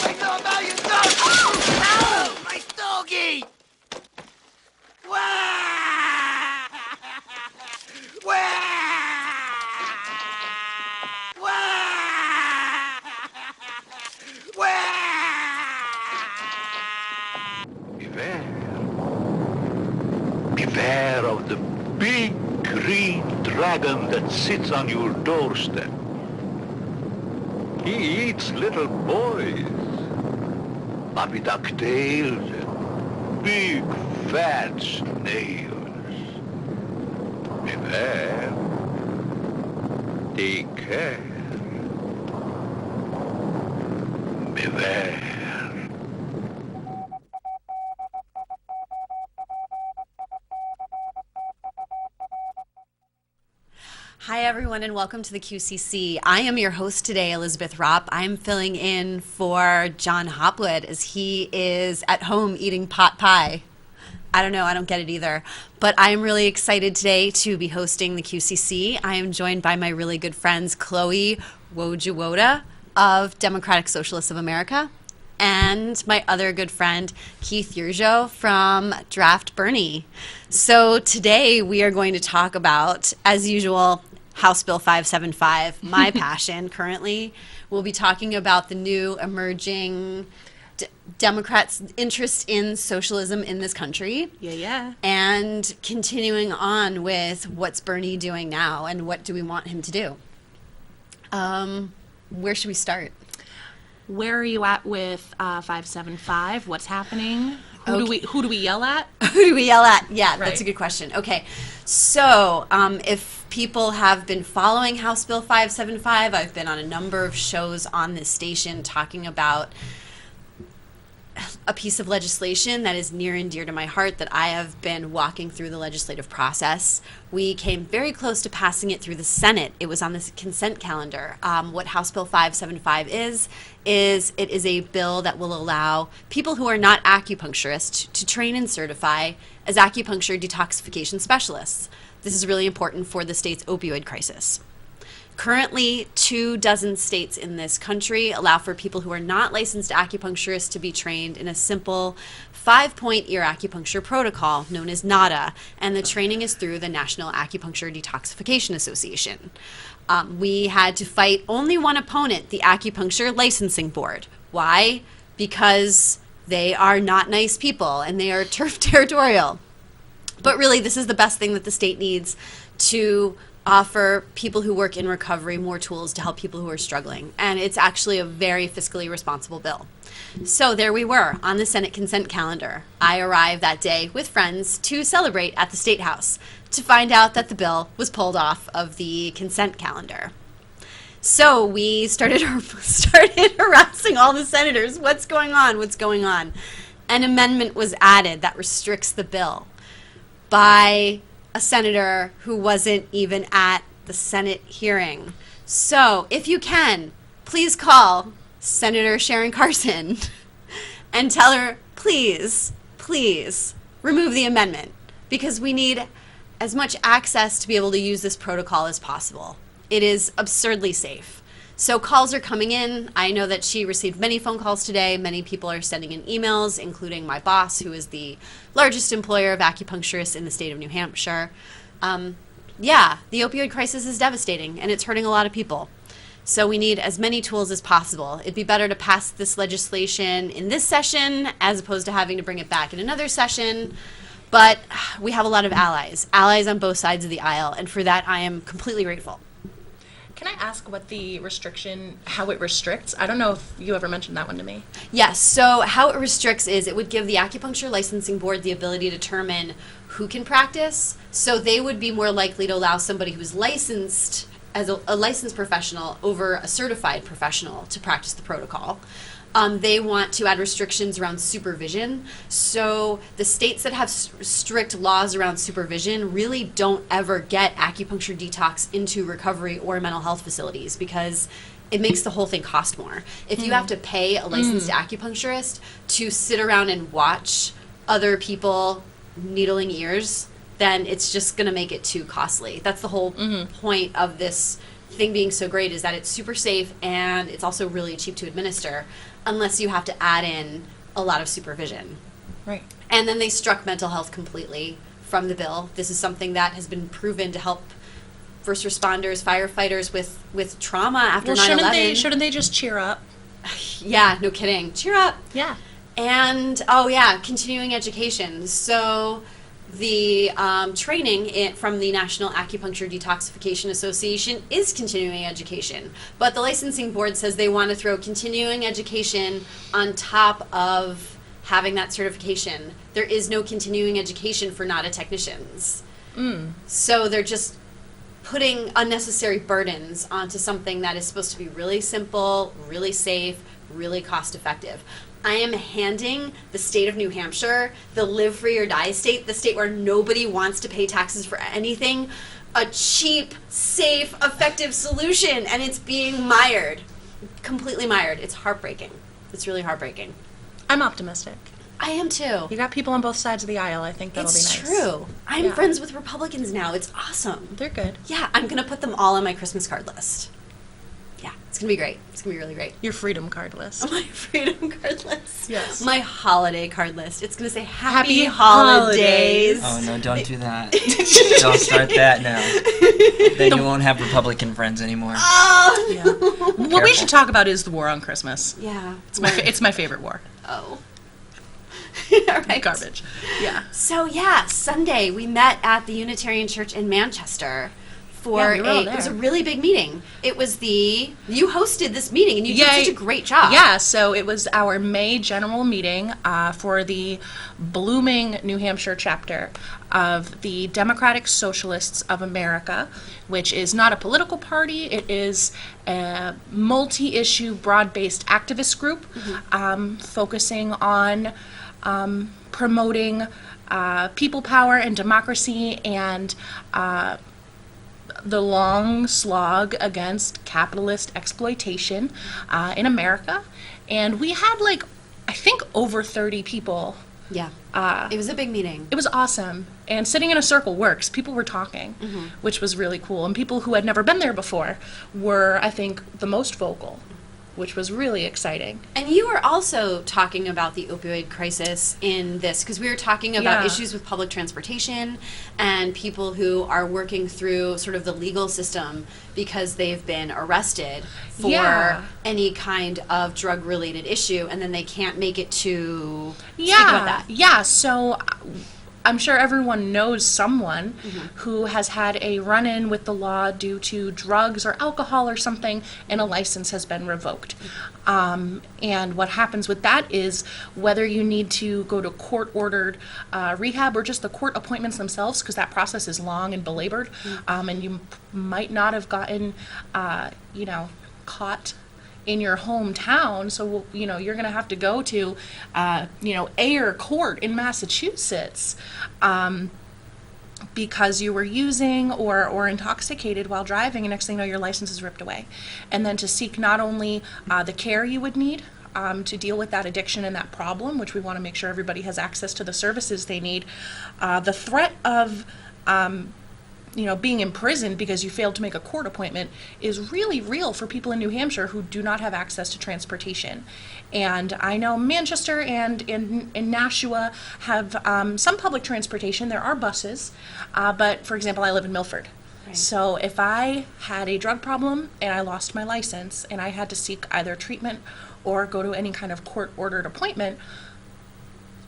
I know about you, dog! Ow! My doggy! Wah! Wah! Wah! Wah! Beware. Beware of the big green dragon that sits on your doorstep. He eats little boys. Puppy ducktails and big fat snails. Beware. Take care. Beware. Hi, everyone, and welcome to the QCC. I am your host today, Elizabeth Ropp. I'm filling in for John Hopwood as he is at home eating pot pie. I don't know, I don't get it either. But I'm really excited today to be hosting the QCC. I am joined by my really good friends, Chloe Wojuwoda of Democratic Socialists of America, and my other good friend, Keith Yurjo from Draft Bernie. So today we are going to talk about, as usual, House Bill 575, my passion currently. We'll be talking about the new emerging Democrats' interest in socialism in this country. Yeah. And continuing on with what's Bernie doing now and what do we want him to do. Where should we start? Where are you at with 575? What's happening? Who do we yell at? Who do we yell at? Yeah, Right. That's a good question. Okay, so if people have been following House Bill 575, I've been on a number of shows on this station talking about a piece of legislation that is near and dear to my heart that I have been walking through the legislative process. We came very close to passing it through the Senate. It was on the consent calendar. What House Bill 575 is it is a bill that will allow people who are not acupuncturists to train and certify as acupuncture detoxification specialists. This is really important for the state's opioid crisis. Currently, 24 states in this country allow for people who are not licensed acupuncturists to be trained in a simple 5-point ear acupuncture protocol known as NADA, and the training is through the National Acupuncture Detoxification Association. We had to fight only one opponent, the Acupuncture Licensing Board. Why? Because they are not nice people and they are turf territorial. But really, this is the best thing that the state needs to offer people who work in recovery more tools to help people who are struggling. And it's actually a very fiscally responsible bill. So there we were on the Senate consent calendar. I arrived that day with friends to celebrate at the State House to find out that the bill was pulled off of the consent calendar. So we started harassing all the senators. What's going on? What's going on? An amendment was added that restricts the bill by a senator who wasn't even at the Senate hearing. So if you can, please call Senator Sharon Carson and tell her, please remove the amendment, because we need as much access to be able to use this protocol as possible. It is absurdly safe. So calls are coming in. I know that she received many phone calls today. Many people are sending in emails, including my boss, who is the largest employer of acupuncturists in the state of New Hampshire. The opioid crisis is devastating, and it's hurting a lot of people. So we need as many tools as possible. It'd be better to pass this legislation in this session as opposed to having to bring it back in another session. But we have a lot of allies on both sides of the aisle, and for that I am completely grateful. Can I ask what the restriction, how it restricts? I don't know if you ever mentioned that one to me. Yes, so how it restricts is it would give the Acupuncture Licensing Board the ability to determine who can practice. So they would be more likely to allow somebody who's licensed as a licensed professional over a certified professional to practice the protocol. They want to add restrictions around supervision. So the states that have strict laws around supervision really don't ever get acupuncture detox into recovery or mental health facilities, because it makes the whole thing cost more. If you have to pay a licensed acupuncturist to sit around and watch other people needling ears, then it's just going to make it too costly. That's the whole point of this thing being so great, is that it's super safe and it's also really cheap to administer. unless you have to add in a lot of supervision. Right. And then they struck mental health completely from the bill. This is something that has been proven to help first responders, firefighters with trauma after 9/11. Shouldn't they just cheer up? Yeah, no kidding. Cheer up. Yeah. And, continuing education. So the training from the National Acupuncture Detoxification Association is continuing education. But the licensing board says they want to throw continuing education on top of having that certification. There is no continuing education for NADA technicians. So they're just putting unnecessary burdens onto something that is supposed to be really simple, really safe, really cost effective. I am handing the state of New Hampshire, the live free or die state, the state where nobody wants to pay taxes for anything, a cheap, safe, effective solution, and it's being mired. Completely mired. It's heartbreaking. It's really heartbreaking. I'm optimistic. I am too. You got people on both sides of the aisle. I think that'll be nice. It's true. I'm friends with Republicans now. It's awesome. They're good. Yeah, I'm going to put them all on my Christmas card list. Yeah, it's going to be great. It's going to be really great. Your freedom card list. My freedom card list. Yes. My holiday card list. It's going to say Happy Happy Holidays. Oh, no, don't do that. Don't start that now. Then you won't have Republican friends anymore. Oh, Yeah. What we should talk about is the war on Christmas. yeah. It's my favorite war. Oh. All right. Garbage. Yeah. So Sunday we met at the Unitarian Church in Manchester for Yeah, we were all it was a there. really big meeting. It was you hosted this meeting and you did such a great job. Yeah, so it was our May general meeting for the blooming New Hampshire chapter of the Democratic Socialists of America, which is not a political party. It is a multi-issue, broad-based activist group focusing on promoting people power and democracy and the long slog against capitalist exploitation in America. And we had I think over 30 people. Yeah. It was a big meeting. It was awesome. And sitting in a circle works. People were talking, which was really cool. And people who had never been there before were, I think, the most vocal, which was really exciting. And you were also talking about the opioid crisis in this, because we were talking about Yeah. issues with public transportation and people who are working through sort of the legal system because they've been arrested for Yeah. any kind of drug-related issue, and then they can't make it to speak about that. Yeah, so I'm sure everyone knows someone who has had a run-in with the law due to drugs or alcohol or something, and a license has been revoked. And what happens with that is whether you need to go to court-ordered rehab or just the court appointments themselves, because that process is long and belabored, and you might not have gotten, caught in your hometown, so you're going to have to go to Ayer Court in Massachusetts because you were using or intoxicated while driving, and next thing you know, your license is ripped away. And then to seek not only the care you would need to deal with that addiction and that problem, which we want to make sure everybody has access to the services they need, the threat of being imprisoned because you failed to make a court appointment is really real for people in New Hampshire who do not have access to transportation. And I know Manchester and Nashua have some public transportation. There are buses, but for example, I live in Milford. Right. So if I had a drug problem and I lost my license and I had to seek either treatment or go to any kind of court-ordered appointment,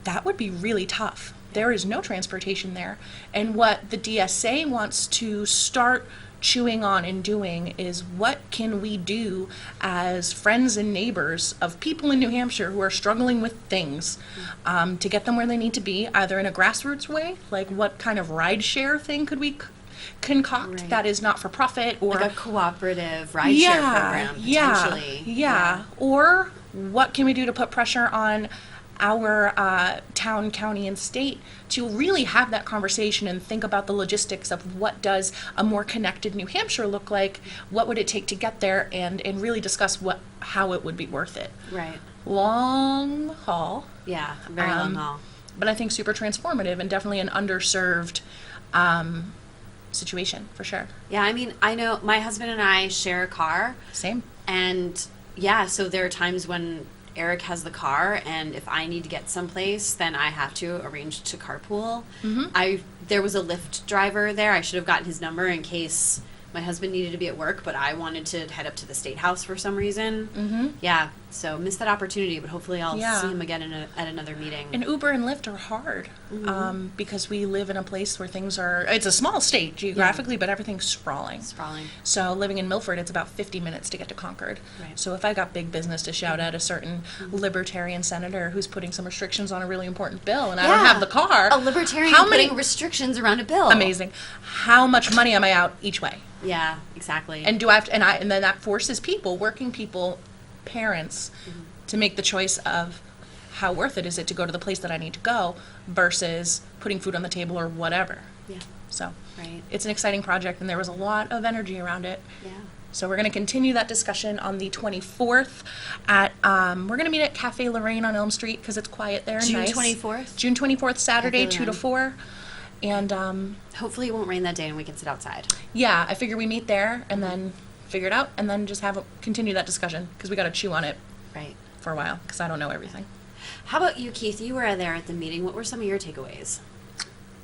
that would be really tough. There is no transportation there. And what the DSA wants to start chewing on and doing is what can we do as friends and neighbors of people in New Hampshire who are struggling with things to get them where they need to be, either in a grassroots way, like what kind of ride share thing could we concoct Right. that is not for profit, or Like a cooperative rideshare program, potentially. Yeah. Or what can we do to put pressure on our town, county, and state to really have that conversation and think about the logistics of what does a more connected New Hampshire look like, what would it take to get there, and really discuss how it would be worth it. Right. Long haul, Yeah, very long haul. but I think super transformative and definitely an underserved situation for sure. Yeah, I mean, I know my husband and I share a car, Same. and yeah, so there are times when Eric has the car, and if I need to get someplace, then I have to arrange to carpool. There was a Lyft driver there. I should have gotten his number in case my husband needed to be at work, but I wanted to head up to the State House for some reason. Yeah, so missed that opportunity, but hopefully I'll see him again at another meeting. And Uber and Lyft are hard because we live in a place where things are, it's a small state geographically, but everything's sprawling. So living in Milford, it's about 50 minutes to get to Concord. Right. So if I got big business to shout at a certain libertarian senator who's putting some restrictions on a really important bill and I don't have the car. A libertarian putting restrictions around a bill. Amazing. How much money am I out each way? Yeah, exactly. And do I have to, and then that forces people, working people, parents, to make the choice of how worth it is it to go to the place that I need to go versus putting food on the table or whatever. Yeah. So Right. it's an exciting project, and there was a lot of energy around it. Yeah. So we're going to continue that discussion on the 24th at, we're going to meet at Cafe Lorraine on Elm Street because it's quiet there and June nice. 24th? June 24th, Saturday, Cafe 2 to Lorraine. 4. And Hopefully it won't rain that day and we can sit outside. yeah, I figure we meet there and then figure it out and then just continue that discussion because we got to chew on it Right. for a while because I don't know everything. How about you, Keith? You were there at the meeting. What were some of your takeaways?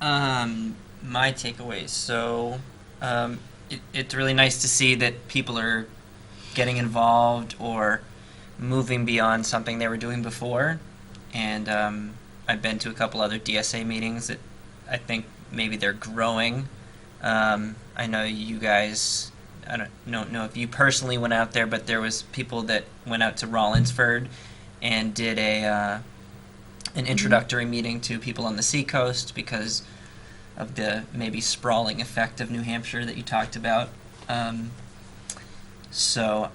My takeaways. So, it's really nice to see that people are getting involved or moving beyond something they were doing before. And I've been to a couple other DSA meetings that I think maybe they're growing. I know you guys, I don't know if you personally went out there, but there was people that went out to Rollinsford and did an introductory meeting to people on the seacoast because of the maybe sprawling effect of New Hampshire that you talked about. So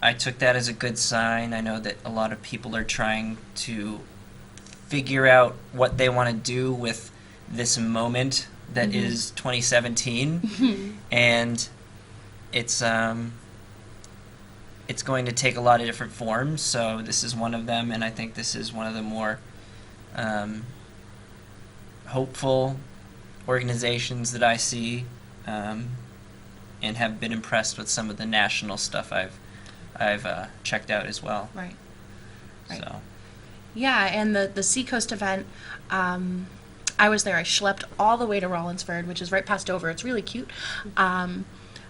I took that as a good sign. I know that a lot of people are trying to figure out what they want to do with this moment that is 2017, and it's going to take a lot of different forms. So this is one of them, and I think this is one of the more hopeful organizations that I see, and have been impressed with some of the national stuff I've checked out as well. Right. So. Yeah, and the Seacoast event, I was there. I schlepped all the way to Rollinsford, which is right past Dover. It's really cute.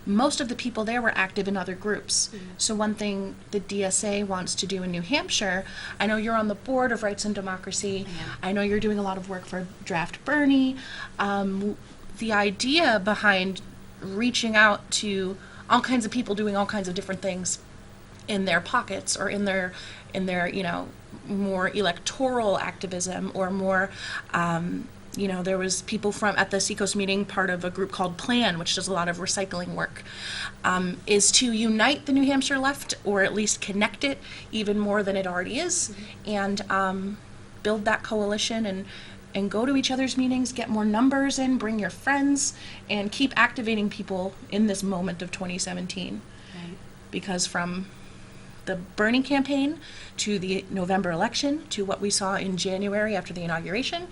Most of the people there were active in other groups. So one thing the DSA wants to do in New Hampshire, I know you're on the board of Rights and Democracy. I know you're doing a lot of work for Draft Bernie. The idea behind reaching out to all kinds of people doing all kinds of different things in their pockets or in their more electoral activism or more there was people at the Seacoast meeting, part of a group called Plan, which does a lot of recycling work, is to unite the New Hampshire left, or at least connect it even more than it already is, and build that coalition and go to each other's meetings, get more numbers in, bring your friends, and keep activating people in this moment of 2017. Right. Because from the Bernie campaign to the November election to what we saw in January after the inauguration,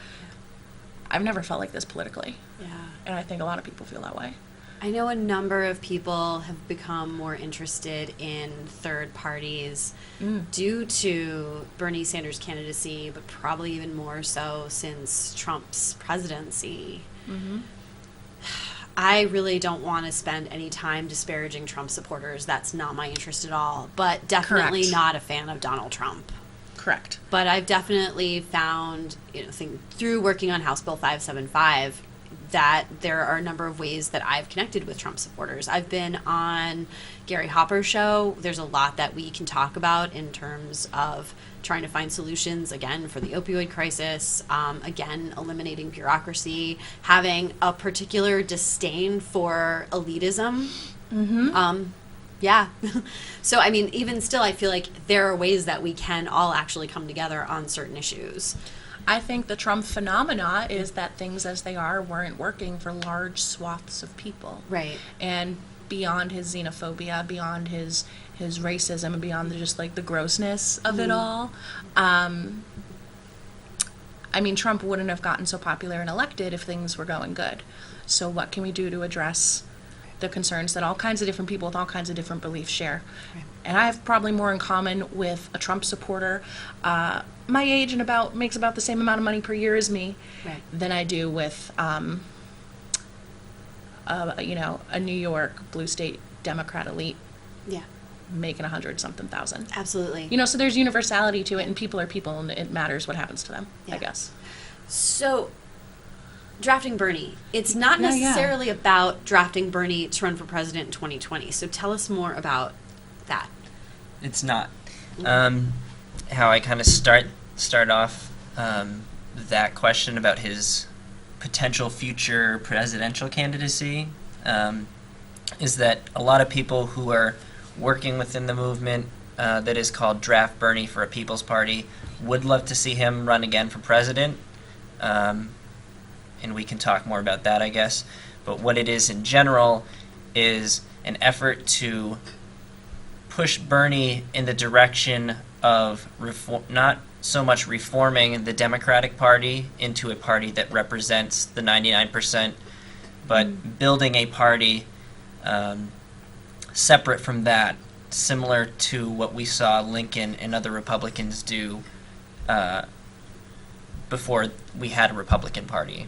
I've never felt like this politically. Yeah. And I think a lot of people feel that way. I know a number of people have become more interested in third parties due to Bernie Sanders' candidacy, but probably even more so since Trump's presidency. I really don't want to spend any time disparaging Trump supporters. That's not my interest at all. But definitely Correct. not a fan of Donald Trump. Correct. But I've definitely found, through working on House Bill 575, that there are a number of ways that I've connected with Trump supporters. I've been on Gary Hopper's show. There's a lot that we can talk about in terms of trying to find solutions, again, for the opioid crisis, again, eliminating bureaucracy, having a particular disdain for elitism. Yeah. So, even still, I feel like there are ways that we can all actually come together on certain issues. I think the Trump phenomena is that things as they are weren't working for large swaths of people. Right. And beyond his xenophobia, beyond his racism, and beyond the grossness of it all, Trump wouldn't have gotten so popular and elected if things were going good. So what can we do to address the concerns that all kinds of different people with all kinds of different beliefs share? Right. and I have probably more in common with a Trump supporter my age and makes about the same amount of money per year as me, Right. than I do with a New York blue state Democrat elite Yeah, making 100-something thousand. absolutely. So there's universality to it, and people are people, and it matters what happens to them, Yeah. I guess. So, drafting Bernie, it's not Yeah, yeah. necessarily about drafting Bernie to run for president in 2020. So tell us more about that. It's not. How I kind of start off that question about his potential future presidential candidacy is that a lot of people who are working within the movement that is called Draft Bernie for a People's Party would love to see him run again for president. And we can talk more about that, I guess. But what it is in general is an effort to push Bernie in the direction of not so much reforming the Democratic Party into a party that represents the 99%, but building a party separate from that, similar to what we saw Lincoln and other Republicans do before we had a Republican Party.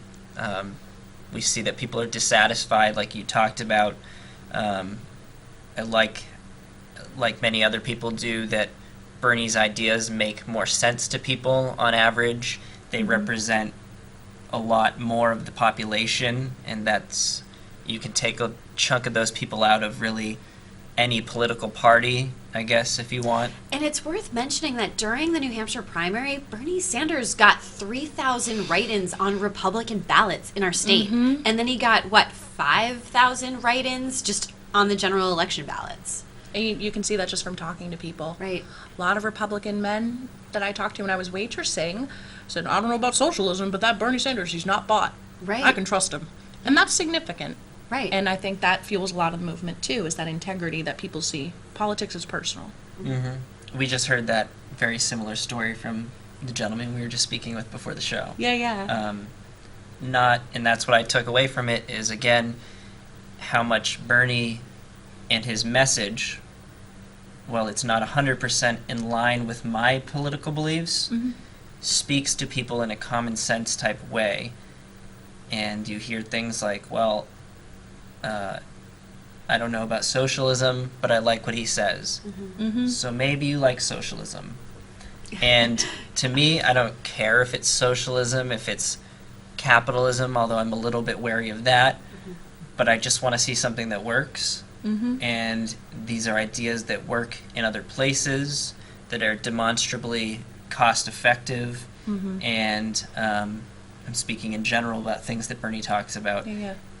We see that people are dissatisfied, like you talked about, and like many other people do, that Bernie's ideas make more sense to people on average. They represent a lot more of the population, and that's, you can take a chunk of those people out of really any political party, I guess, if you want. And it's worth mentioning that during the New Hampshire primary, Bernie Sanders got 3,000 write-ins on Republican ballots in our state. And then he got, 5,000 write-ins just on the general election ballots. And you can see that just from talking to people. Right. A lot of Republican men that I talked to when I was waitressing said, I don't know about socialism, but that Bernie Sanders, he's not bought. Right. I can trust him. And that's significant. Right. And I think that fuels a lot of the movement, too, is that integrity that people see. Politics is personal. We just heard that very similar story from the gentleman we were just speaking with before the show. Yeah. And that's what I took away from it, is, again, how much Bernie and his message, well, it's not 100% in line with my political beliefs, speaks to people in a common sense type of way. And you hear things like, well, I don't know about socialism, but I like what he says. So maybe you like socialism. And to me, I don't care if it's socialism, if it's capitalism, although I'm a little bit wary of that. But I just want to see something that works. And these are ideas that work in other places, that are demonstrably cost effective. And I'm speaking in general about things that Bernie talks about.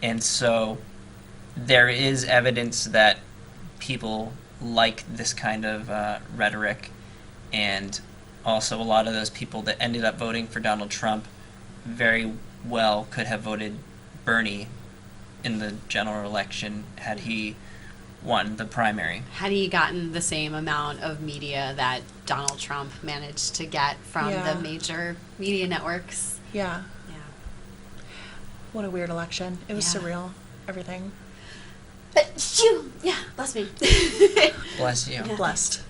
And so there is evidence that people like this kind of rhetoric, and also a lot of those people that ended up voting for Donald Trump very well could have voted Bernie in the general election had he won the primary. Had he gotten the same amount of media that Donald Trump managed to get from Yeah. the major media networks? Yeah. Yeah. What a weird election. It was Yeah. surreal. Everything. Yeah, bless me. Bless you. Yeah. Blessed.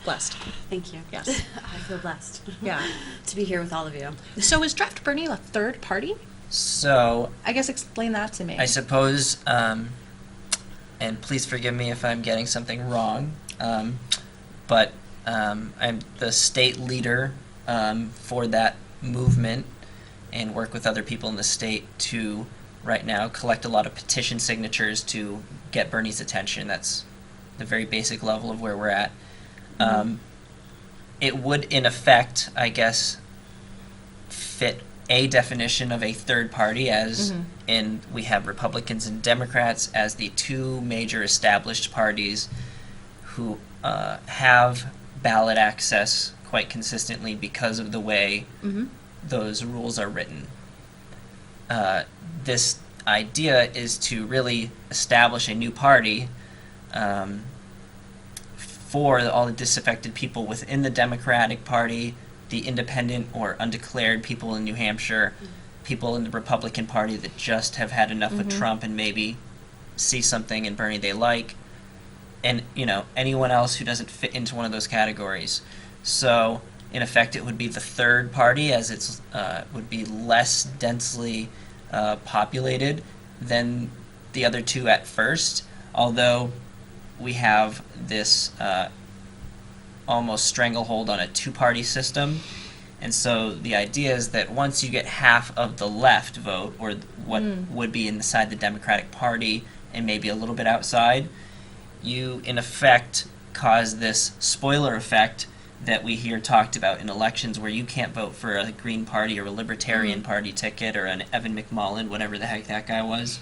Blessed. Thank you. Yes. I feel blessed. Yeah. To be here with all of you. So is Draft Bernie a third party? So I guess explain that to me. I suppose, and please forgive me if I'm getting something wrong, but I'm the state leader for that movement, and work with other people in the state to, right now, collect a lot of petition signatures to get Bernie's attention. That's the very basic level of where we're at. It would, in effect, I guess, fit a definition of a third party, as in we have Republicans and Democrats as the two major established parties who have ballot access quite consistently because of the way those rules are written. This idea is to really establish a new party for all the disaffected people within the Democratic Party, the independent or undeclared people in New Hampshire, people in the Republican Party that just have had enough with Trump and maybe see something in Bernie they like, and anyone else who doesn't fit into one of those categories. So in effect, it would be the third party, as it's would be less densely populated than the other two at first. Although we have this almost stranglehold on a two-party system. And so the idea is that once you get half of the left vote, or what would be inside the Democratic Party and maybe a little bit outside, you in effect cause this spoiler effect that we hear talked about in elections, where you can't vote for a Green Party or a Libertarian Party ticket or an Evan McMullin, whatever the heck that guy was,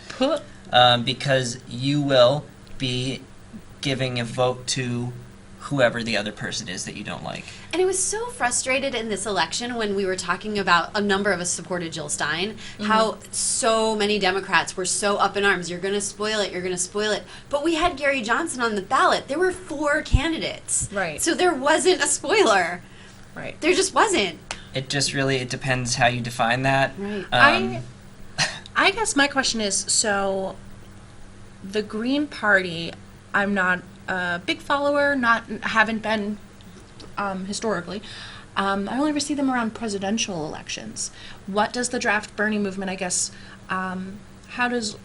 because you will be giving a vote to whoever the other person is that you don't like. And I was so frustrated in this election when we were talking about, a number of us supported Jill Stein, how so many Democrats were so up in arms. You're going to spoil it. You're going to spoil it. But we had Gary Johnson on the ballot. There were 4 candidates. Right. So there wasn't a spoiler. Right. There just wasn't. It just really, it depends how you define that. Right. I guess my question is, so the Green Party, I'm not a big follower, haven't been historically. I only ever see them around presidential elections. What does the Draft Bernie movement, I guess, how does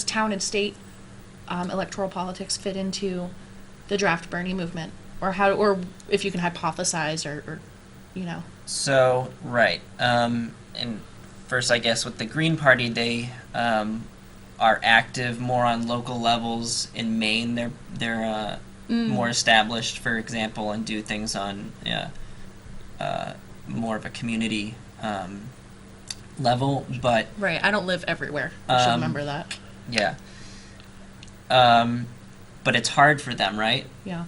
town and state electoral politics fit into the Draft Bernie movement? Or if you can hypothesize or So, right. And first, I guess, with the Green Party, they are active more on local levels. In Maine, they're more established, for example, and do things on more of a community level. But right, I don't live everywhere. I should remember that. Yeah. But it's hard for them, right? Yeah.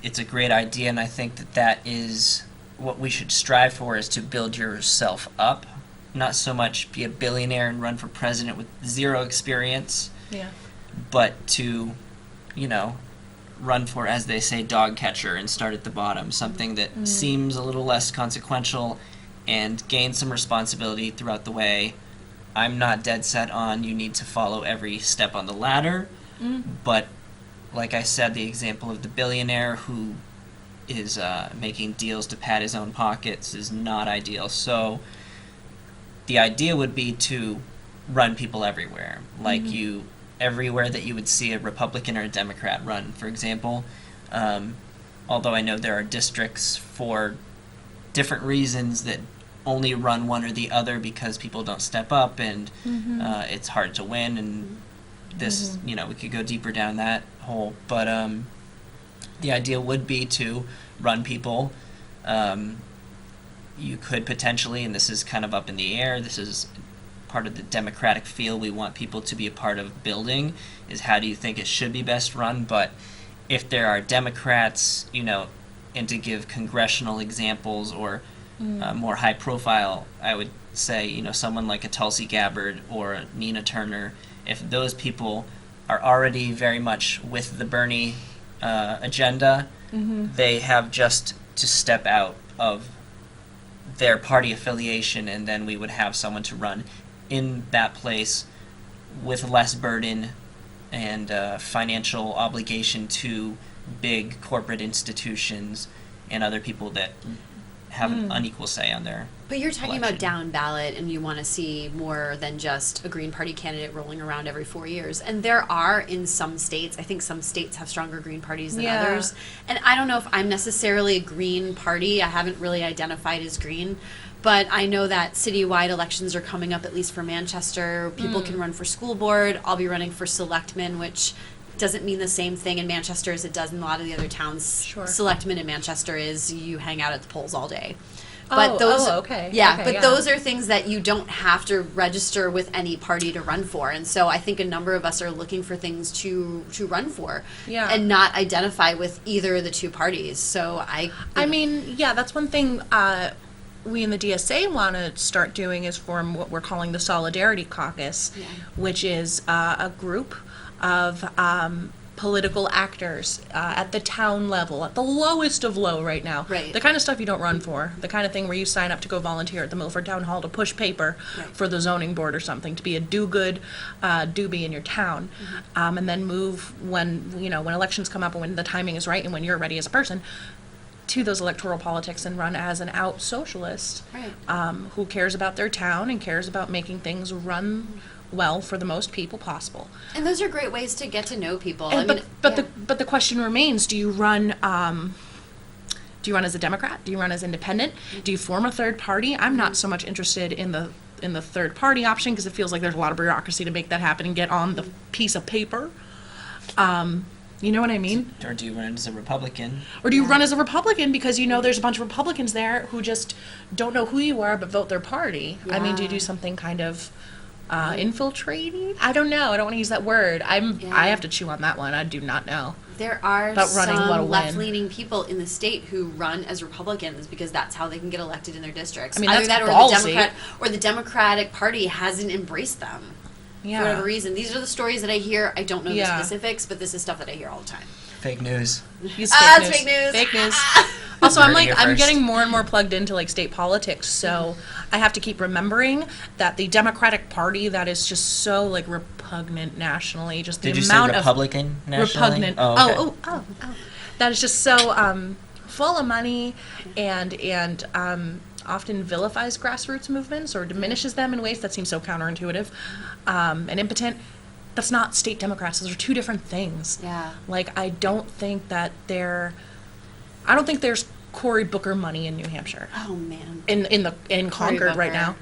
It's a great idea, and I think that is what we should strive for, is to build yourself up. Not so much be a billionaire and run for president with 0 experience, Yeah. but to, run for, as they say, dog catcher, and start at the bottom, something that seems a little less consequential, and gain some responsibility throughout the way. I'm not dead set on you need to follow every step on the ladder, but like I said, the example of the billionaire who is making deals to pad his own pockets is not ideal. So the idea would be to run people everywhere, like everywhere that you would see a Republican or a Democrat run, for example. Although I know there are districts for different reasons that only run one or the other because people don't step up, and it's hard to win, and this, we could go deeper down that hole. But the idea would be to run people. You could potentially, and this is kind of up in the air, this is part of the democratic feel we want people to be a part of building, is how do you think it should be best run. But if there are Democrats, and to give congressional examples or more high profile, I would say, someone like a Tulsi Gabbard or a Nina Turner, if those people are already very much with the Bernie agenda, they have just to step out of their party affiliation, and then we would have someone to run in that place with less burden and financial obligation to big corporate institutions and other people that have an unequal say on their But you're talking election. about down ballot, and you want to see more than just a Green Party candidate rolling around every 4 years. And there are in some states, I think some states have stronger Green Parties than others. And I don't know if I'm necessarily a Green Party. I haven't really identified as Green. But I know that citywide elections are coming up, at least for Manchester. People can run for school board. I'll be running for selectman, which doesn't mean the same thing in Manchester as it does in a lot of the other towns. Sure. Selectman in Manchester is you hang out at the polls all day. Okay. Yeah, Okay, but yeah. those are things that you don't have to register with any party to run for. And so I think a number of us are looking for things to run for, Yeah. and not identify with either of the two parties. So I mean, yeah, that's one thing we in the DSA want to start doing, is form what we're calling the Solidarity Caucus, which is a group of political actors at the town level, at the lowest of low right now. Right. The kind of stuff you don't run for. The kind of thing where you sign up to go volunteer at the Milford Town Hall to push paper for the zoning board or something, to be a do-good doobie in your town. And then move when elections come up and when the timing is right and when you're ready as a person, to those electoral politics and run as an out socialist who cares about their town and cares about making things run well for the most people possible. And those are great ways to get to know people. And, but the question remains: do you run as a Democrat? Do you run as independent? Do you form a third party? I'm not so much interested in the third party option because it feels like there's a lot of bureaucracy to make that happen and get on the piece of paper. You know what I mean? Or do you run as a Republican? Or do you run as a Republican because there's a bunch of Republicans there who just don't know who you are but vote their party? I mean, do you do something kind of infiltrating? I don't know. I don't want to use that word. I have to chew on that one. I do not know. There are About running, what a some win. left-leaning people in the state who run as Republicans because that's how they can get elected in their districts. I mean, Either that's that ballsy. or the Democratic Party hasn't embraced them for whatever reason. These are the stories that I hear. I don't know the specifics, but this is stuff that I hear all the time. Fake news. Use It's fake news. Fake news. Also, I'm Heard it here I'm first. getting more and more plugged into like state politics, so I have to keep remembering that the Democratic Party that is just so like repugnant nationally, just the Did you say amount Republican of nationally? repugnant. Oh, okay. That is just so full of money and often vilifies grassroots movements or diminishes them in ways that seem so counterintuitive and impotent. That's not state Democrats. Those are two different things. Yeah. Like, I don't think there's Cory Booker money in New Hampshire. Oh man. In Concord right Booker. now.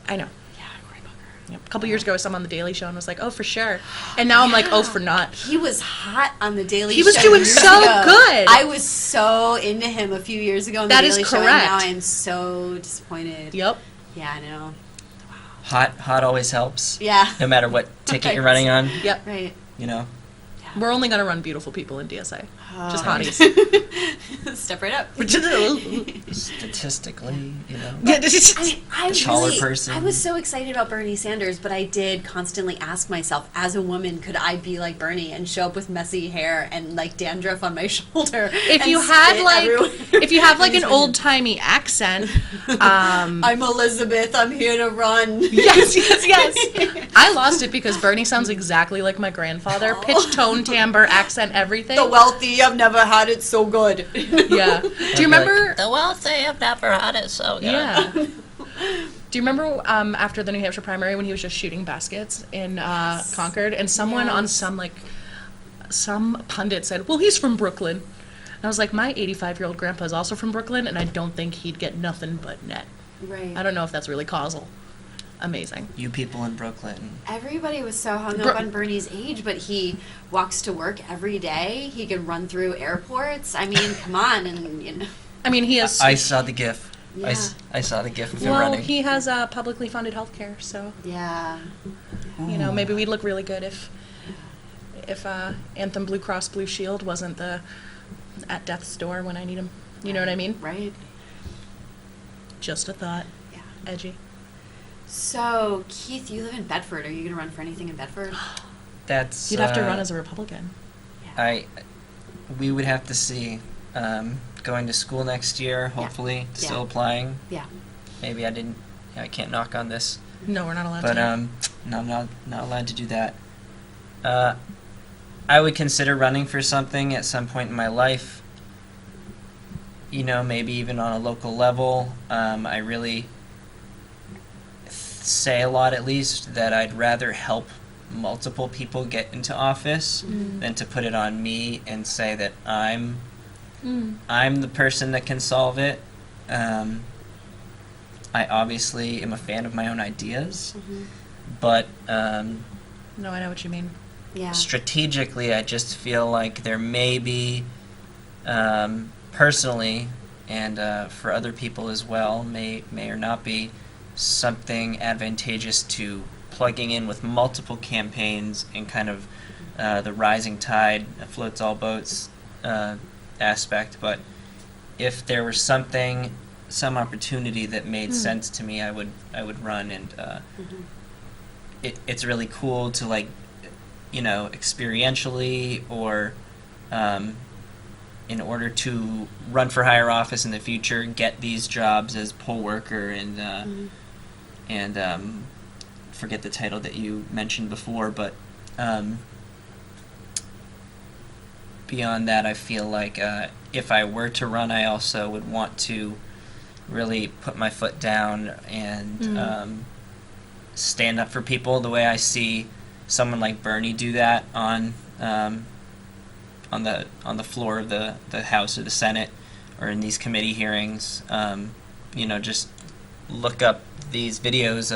I know. Yeah, Cory Booker. Yep. A couple years ago, I saw him on The Daily Show and was like, oh, for sure. And now I'm like, oh, for not. He was hot on the Daily Show. He was doing years so ago. good. I was so into him a few years ago on the That is Daily Show, and correct. now I am so disappointed. Yep. Yeah, I know. Hot always helps. Yeah. No matter what ticket you're running on, Yep. Right. you know. We're only going to run beautiful people in DSA. Just Oh. hotties. Step right up. Statistically, you know. I taller really, person. I was so excited about Bernie Sanders, but I did constantly ask myself, as a woman, could I be like Bernie and show up with messy hair and like dandruff on my shoulder? If and you had spit like, everywhere? if you have like an old timey accent, I'm Elizabeth. I'm here to run. yes. I lost it because Bernie sounds exactly like my grandfather. Pitch, tone, timbre, accent, everything. The wealthy have never had it so good. Yeah. Do you remember? The wealthy have never had it so good. Yeah. Do you remember after the New Hampshire primary when he was just shooting baskets in Concord, and someone on some pundit said, "Well, he's from Brooklyn." And I was like, "My 85-year-old grandpa is also from Brooklyn, and I don't think he'd get nothing but net." Right. I don't know if that's really causal. Amazing. You people in Brooklyn. Everybody was so hung up on Bernie's age, but he walks to work every day. He can run through airports. I mean, come on, and you know. I mean, he has. I saw the GIF. Yeah. I saw the GIF of him Well, running. he has publicly funded health care, so Yeah. you know maybe we'd look really good if Anthem Blue Cross Blue Shield wasn't at death's door when I need him. You know what I mean? Right. Just a thought. Yeah. Edgy. So, Keith, you live in Bedford. Are you going to run for anything in Bedford? That's. You'd have to run as a Republican. We would have to see. Going to school next year, hopefully, still applying. Yeah. Maybe I can't knock on this, No, we're not allowed but to. no, I'm not allowed to do that. I would consider running for something at some point in my life. You know, maybe even on a local level. I really say a lot, at least, that I'd rather help multiple people get into office than to put it on me and say that I'm the person that can solve it. I obviously am a fan of my own ideas, but No, I know what you mean. Yeah. strategically, I just feel like there may be, personally, and for other people as well, may or not be, something advantageous to plugging in with multiple campaigns and kind of the rising tide floats all boats aspect. But if there was some opportunity that made sense to me, I would run. And it's really cool to like experientially or in order to run for higher office in the future, get these jobs as poll worker and forget the title that you mentioned before, but beyond that, I feel like if I were to run, I also would want to really put my foot down and stand up for people the way I see someone like Bernie do that on the floor of the House or the Senate or in these committee hearings. Just look up these videos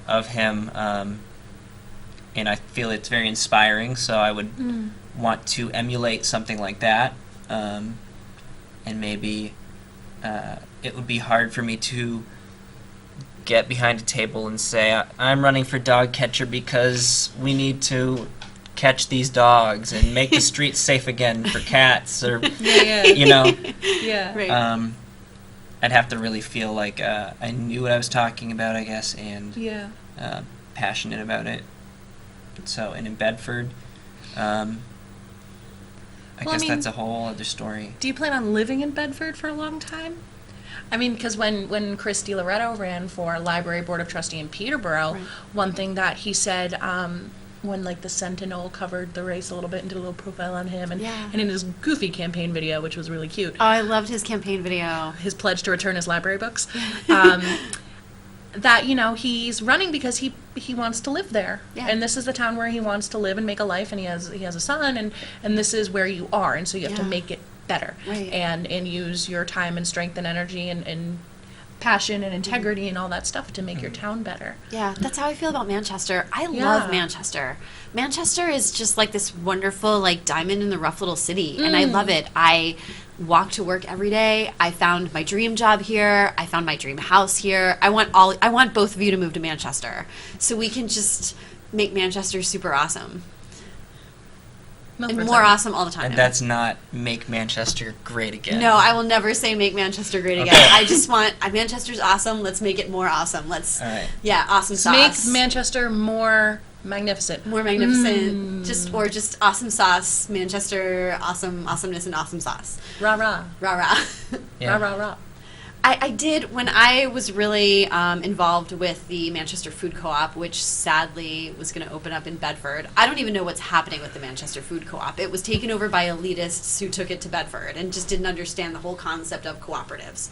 of him, and I feel it's very inspiring. So I would want to emulate something like that, and maybe it would be hard for me to get behind a table and say, I'm running for dog catcher because we need to catch these dogs and make the streets safe again for cats, or Yeah. Right. I'd have to really feel like I knew what I was talking about, I guess, and passionate about it. So, and in Bedford, I guess that's a whole other story. Do you plan on living in Bedford for a long time? I mean, because when Chris DiLoretto ran for Library Board of Trustee in Peterborough, one thing that he said when the Sentinel covered the race a little bit and did a little profile on him, and in his goofy campaign video, which was really cute. Oh, I loved his campaign video. His pledge to return his library books. That he's running because he wants to live there, and this is the town where he wants to live and make a life, and he has a son, and this is where you are, and so you have to make it better, and use your time and strength and energy and passion and integrity and all that stuff to make your town better. Yeah, that's how I feel about Manchester. I love Manchester. Manchester is just like this wonderful diamond in the rough little city, and I love it. I walk to work every day. I found my dream job here. I found my dream house here. I want both of you to move to Manchester so we can just make Manchester super awesome. And more awesome all the time. And that's not make Manchester great again. No, I will never say make Manchester great again. I just want Manchester's awesome. Let's make it more awesome. Let's awesome sauce. Make Manchester more magnificent. More magnificent. Just awesome sauce. Manchester awesomeness and awesome sauce. Rah rah. Rah rah. Rah rah rah. I did, when I was really involved with the Manchester Food Co-op, which sadly was going to open up in Bedford. I don't even know what's happening with the Manchester Food Co-op. It was taken over by elitists who took it to Bedford and just didn't understand the whole concept of cooperatives.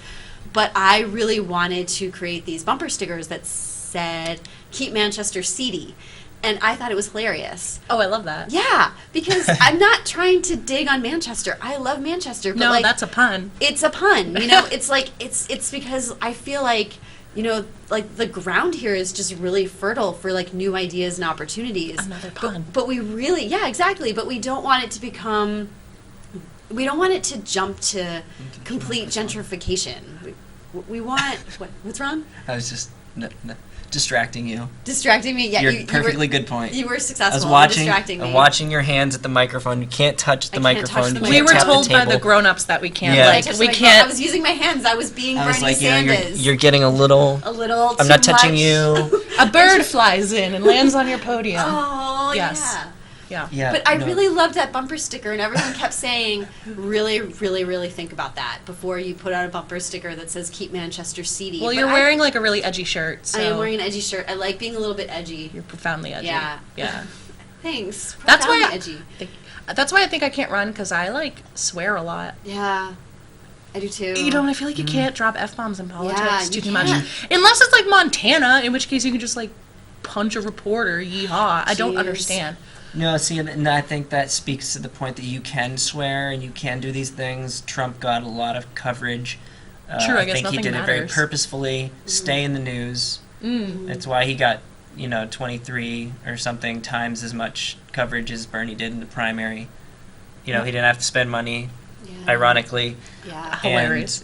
But I really wanted to create these bumper stickers that said, "Keep Manchester seedy." And I thought it was hilarious. Oh, I love that. Yeah, because I'm not trying to dig on Manchester. I love Manchester. But no, that's a pun. It's a pun. It's because I feel like the ground here is just really fertile for new ideas and opportunities. Another pun. But we really, exactly. But we don't want it to become. We don't want it to jump to complete gentrification. We want what's wrong? I was just distracting you. Distracting me? Yeah, You're perfectly good point. You were successful I was distracting me. I'm watching your hands at the microphone. You can't touch the microphone. We were told by the grown-ups that we can't. We can't. I was using my hands. I was being Bernie Sanders. You're getting a little. I'm not touching you. A bird flies in and lands on your podium. Oh, yes. Yeah. But I really loved that bumper sticker, and everyone kept saying, really, really, really think about that before you put out a bumper sticker that says, "Keep Manchester seedy." Well, you're wearing a really edgy shirt. So I am wearing an edgy shirt. I like being a little bit edgy. You're profoundly edgy. Yeah. Thanks. That's why edgy. That's why I think I can't run, because I swear a lot. Yeah. I do too. I feel like you can't drop F-bombs in politics too much. Can't. Unless it's Montana, in which case you can just punch a reporter, yeehaw. I don't understand. No, see, and I think that speaks to the point that you can swear and you can do these things. Trump got a lot of coverage. True, I guess think nothing he did matters. it very purposefully. Stay in the news. That's why he got 23 or something times as much coverage as Bernie did in the primary. He didn't have to spend money. Ironically. Yeah. Hilarious.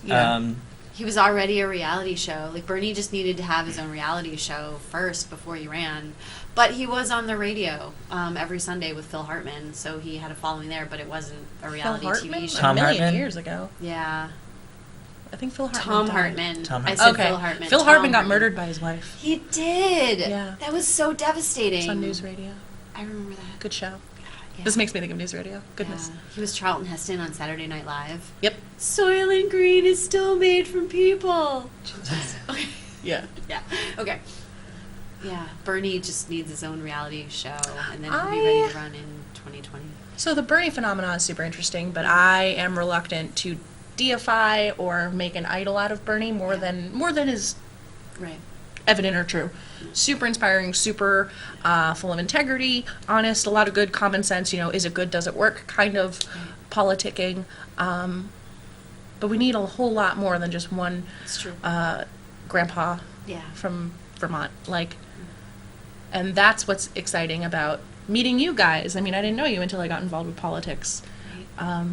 He was already a reality show. Bernie just needed to have his own reality show first before he ran. But he was on the radio every Sunday with Phil Hartman, so he had a following there, but it wasn't a reality TV show. Tom a million Hartman? years ago. Yeah. I think Phil Hartman Tom died. Hartman. Tom I Hartman. said Phil Hartman. Phil Hartman got murdered by his wife. He did. Yeah. That was so devastating. It's on news radio. I remember that. Good show. Yeah. This makes me think of news radio. Goodness. Yeah. He was Charlton Heston on Saturday Night Live. Yep. Soylent Green is still made from people. Okay. Yeah. Yeah. Okay. Yeah. Bernie just needs his own reality show, and then he'll be ready to run in 2020. So the Bernie phenomenon is super interesting, but I am reluctant to deify or make an idol out of Bernie more than is Right. evident or true. Super inspiring, super full of integrity, honest, a lot of good common sense, is it good, does it work kind of politicking. But we need a whole lot more than just one It's true. grandpa Yeah. from Vermont. And that's what's exciting about meeting you guys. I mean, I didn't know you until I got involved with politics. Right.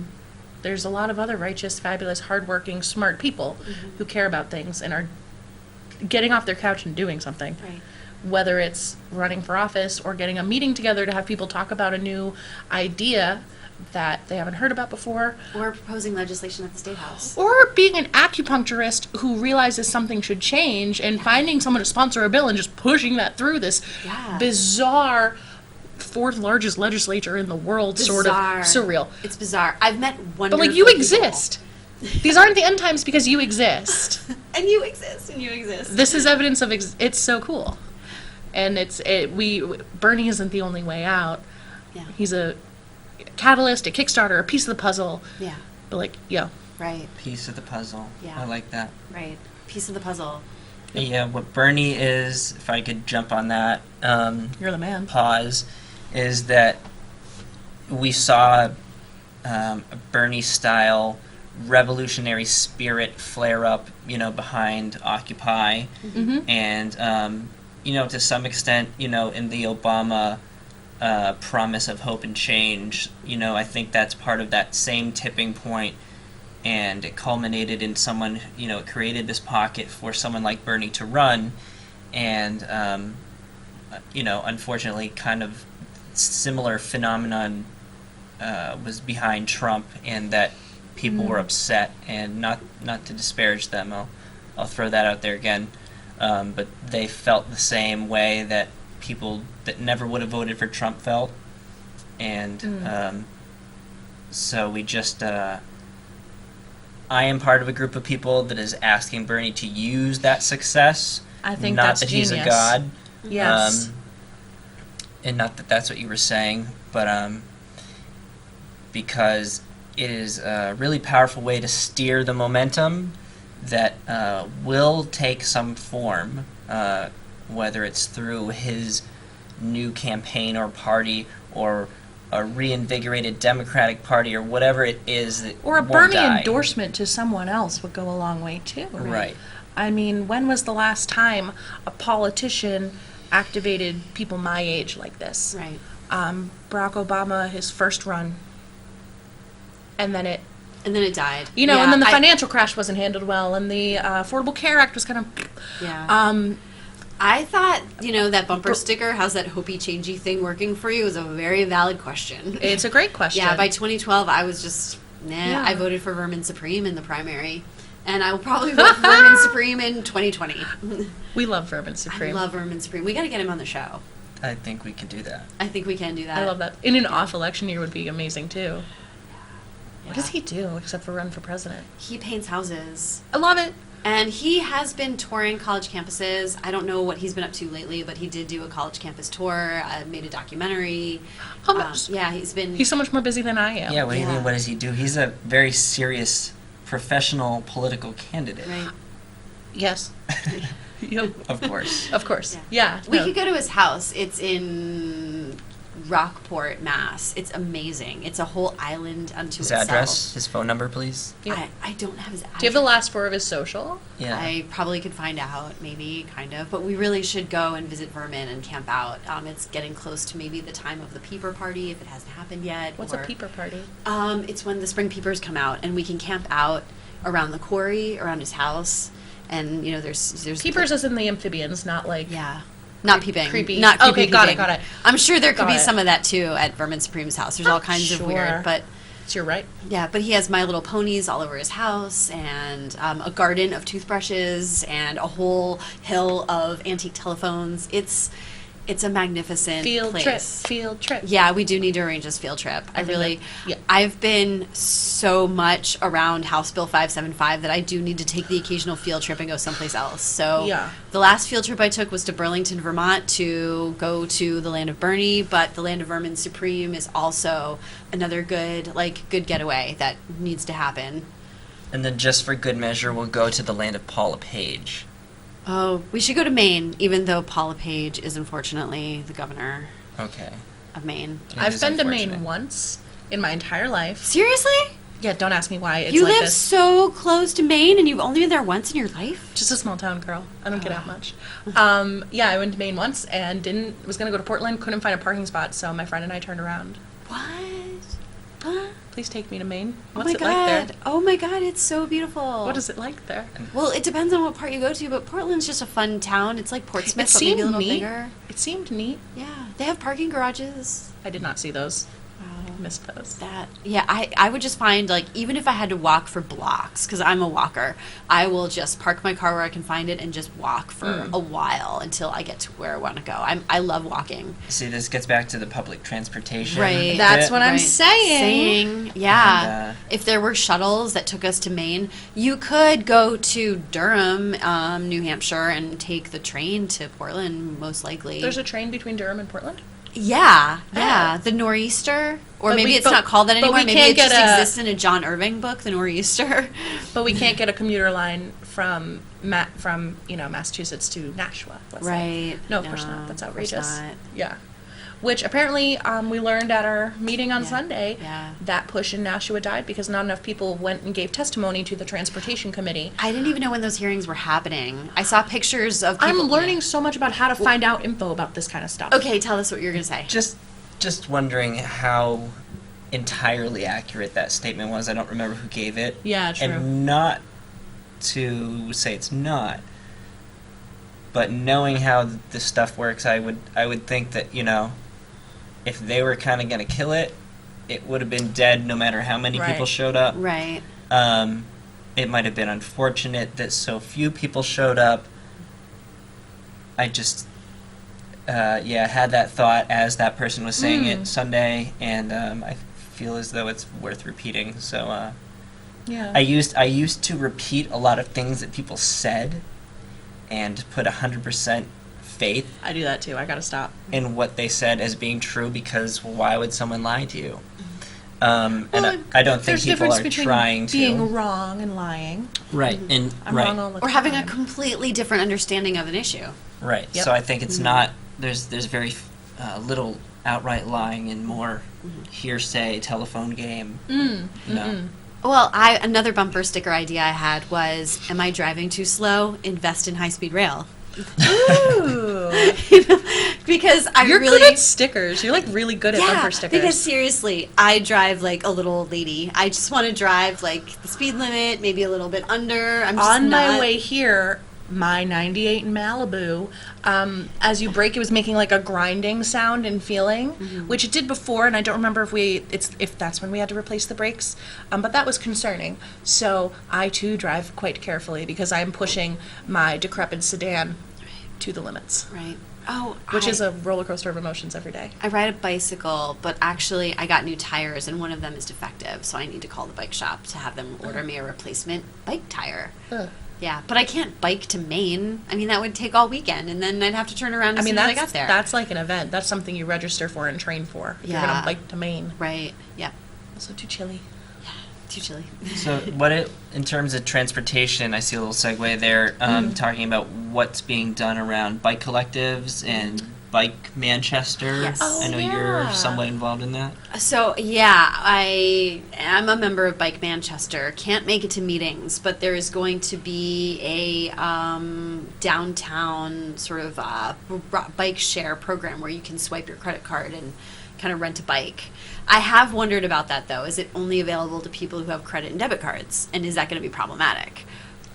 There's a lot of other righteous, fabulous, hardworking, smart people who care about things and are getting off their couch and doing something. Right. Whether it's running for office or getting a meeting together to have people talk about a new idea that they haven't heard about before. Or proposing legislation at the State House. Or being an acupuncturist who realizes something should change and finding someone to sponsor a bill and just pushing that through this bizarre fourth largest legislature in the world, sort of surreal. It's bizarre. I've met wonderful But you people. exist. These aren't the end times because you exist. And you exist, and you exist. This is evidence of it's so cool. And Bernie isn't the only way out. Yeah. He's a catalyst, a Kickstarter, a piece of the puzzle. Yeah. But Right. Piece of the puzzle. Yeah. I like that. Right. Piece of the puzzle. Yeah, what Bernie is, if I could jump on that, you're the man. pause, is that we saw a Bernie-style revolutionary spirit flare up, behind Occupy. Mm-hmm. And, to some extent, in the Obama promise of hope and change, I think that's part of that same tipping point, and it culminated in someone, it created this pocket for someone like Bernie to run, and, unfortunately, kind of similar phenomenon was behind Trump, and that people were upset, and not to disparage them, I'll throw that out there again, but they felt the same way that people that never would have voted for Trump felt, and so we just I am part of a group of people that is asking Bernie to use that success. I think not that's that genius. he's a god. Yes. And not that that's what you were saying, but because it is a really powerful way to steer the momentum that will take some form, whether it's through his new campaign or party or a reinvigorated Democratic Party or whatever it is that Or a won't Bernie die. endorsement to someone else would go a long way too. Right. I mean, when was the last time a politician activated people my age like this? Right. Barack Obama, his first run, and then it died. and then the financial crash wasn't handled well, and the Affordable Care Act was kind of I thought, that bumper sticker, how's that hopey changey thing working for you, is a very valid question. It's a great question. Yeah, by 2012, I was just, Yeah. I voted for Vermin Supreme in the primary. And I will probably vote for Vermin Supreme in 2020. We love Vermin Supreme. I love Vermin Supreme. We got to get him on the show. I think we can do that. I think we can do that. I love that. In an off election year would be amazing too. What does he do except for run for president? He paints houses. I love it. And he has been touring college campuses. I don't know what he's been up to lately, but he did do a college campus tour, made a documentary. Yeah, He's so much more busy than I am. Yeah, what do you Yeah. mean, what does he do? He's a very serious professional political candidate. Right. Yes. Yep. Of course. Of course. Yeah. We no. could go to his house. It's in Rockport, Mass. It's amazing. It's a whole island unto His itself. address, his phone number, please. Yeah. I don't have his address. Do you have the last four of his social? Yeah. I probably could find out, maybe, kind of. But we really should go and visit Vermin and camp out. It's getting close to maybe the time of the peeper party, if it hasn't happened yet. What's or, a peeper party? It's when the spring peepers come out, and we can camp out around the quarry, around his house. And, there's Peepers as in the amphibians, not like... Yeah. Not peeping. Creepy. Not creepy. Okay, got it, peeping. got it. I'm sure there could Got be it. some of that, too, at Vermin Supreme's house. There's all kinds of Sure. weird, but... It's your right. Yeah, but he has My Little Ponies all over his house, and a garden of toothbrushes, and a whole hill of antique telephones. It's It's a magnificent place. Field trip. Yeah, we do need to arrange this field trip. I've been so much around House Bill 575 that I do need to take the occasional field trip and go someplace else. So the last field trip I took was to Burlington, Vermont to go to the Land of Bernie, but the Land of Vermin Supreme is also another good getaway that needs to happen. And then just for good measure, we'll go to the land of Paula Page. Oh, we should go to Maine, even though Paula Page is unfortunately the governor Okay. of Maine. I've been to Maine once in my entire life. Seriously? Yeah, don't ask me why it's You like live this. so close to Maine and you've only been there once in your life? Just a small town girl. I don't get out much. Yeah, I went to Maine once and was going to go to Portland, couldn't find a parking spot, so my friend and I turned around. What? Please take me to Maine. What's Oh my it god. like there? Oh my god, it's so beautiful. What is it like there? Well, it depends on what part you go to, but Portland's just a fun town. It's like Portsmouth, It but maybe a seemed little neat. bigger. It seemed neat. Yeah, they have parking garages. I did not see those. Wow. Missed those. I would just find, like, even if I had to walk for blocks, because I'm a walker, I will just park my car where I can find it and just walk for a while until I get to where I want to go. I love walking. See, this gets back to the public transportation. Right. That's bit. what I'm saying. Yeah. And, if there were shuttles that took us to Maine, you could go to Durham, New Hampshire, and take the train to Portland, most likely. There's a train between Durham and Portland? Yeah. Ah. The Nor'easter. Or But maybe we- it's but- not called that but anymore. we Maybe can't it just get a- exists in a John Irving book, The Nor'easter. But we can't get a commuter line from Massachusetts to Nashua. Let's say. Right. No, of course not. That's of course outrageous. not. Yeah. Which apparently we learned at our meeting on Yeah. Sunday Yeah. that push in Nashua died because not enough people went and gave testimony to the transportation committee. I didn't even know when those hearings were happening. I saw pictures of people. I'm learning so much about how to find out info about this kind of stuff. Okay, tell us what you're going to say. Just wondering how entirely accurate that statement was. I don't remember who gave it. Yeah, true. And not to say it's not, but knowing how this stuff works, I would think that, if they were kind of going to kill it, it would have been dead no matter how many Right. people showed up. Right. It might have been unfortunate that so few people showed up. I just, had that thought as that person was saying it Sunday, and I feel as though it's worth repeating. So Yeah. I used to repeat a lot of things that people said, and put 100% faith I do that too. I gotta stop. in what they said as being true, because why would someone lie to you? And Well, I don't think there's people difference are between trying to. being wrong and lying. Right, and I'm right, wrong all the Or time. having a completely different understanding of an issue. right. Yep. So I think it's not. There's very little outright lying and more hearsay, telephone game. You know. Well, another bumper sticker idea I had was, am I driving too slow? Invest in high-speed rail. Ooh. Because I You're really... good at stickers. You're like really good at Yeah, bumper stickers. because seriously, I drive like a little old lady. I just want to drive like the speed limit, maybe a little bit under. I'm just on my not- way here, my 98 in Malibu, as you brake, it was making like a grinding sound and feeling, which it did before, and I don't remember if that's when we had to replace the brakes, but that was concerning. So I too drive quite carefully because I'm pushing my decrepit sedan to the limits, Right. Oh, which is a roller coaster of emotions every day. I ride a bicycle, but actually I got new tires and one of them is defective, so I need to call the bike shop to have them order me a replacement bike tire. Ugh. Yeah, but I can't bike to Maine. I mean, that would take all weekend, and then I'd have to turn around as soon as I got there. That's like an event. That's something you register for and train for. If you're Yeah. gonna bike to Maine. Right. Yeah. Also too chilly. Too chilly. So in terms of transportation, I see a little segue there, talking about what's being done around bike collectives and Bike Manchester. Yes. Oh, I know yeah. you're somewhat involved in that. So, yeah, I am a member of Bike Manchester. Can't make it to meetings, but there is going to be a downtown sort of bike share program where you can swipe your credit card and kind of rent a bike. I have wondered about that, though. Is it only available to people who have credit and debit cards? And is that going to be problematic?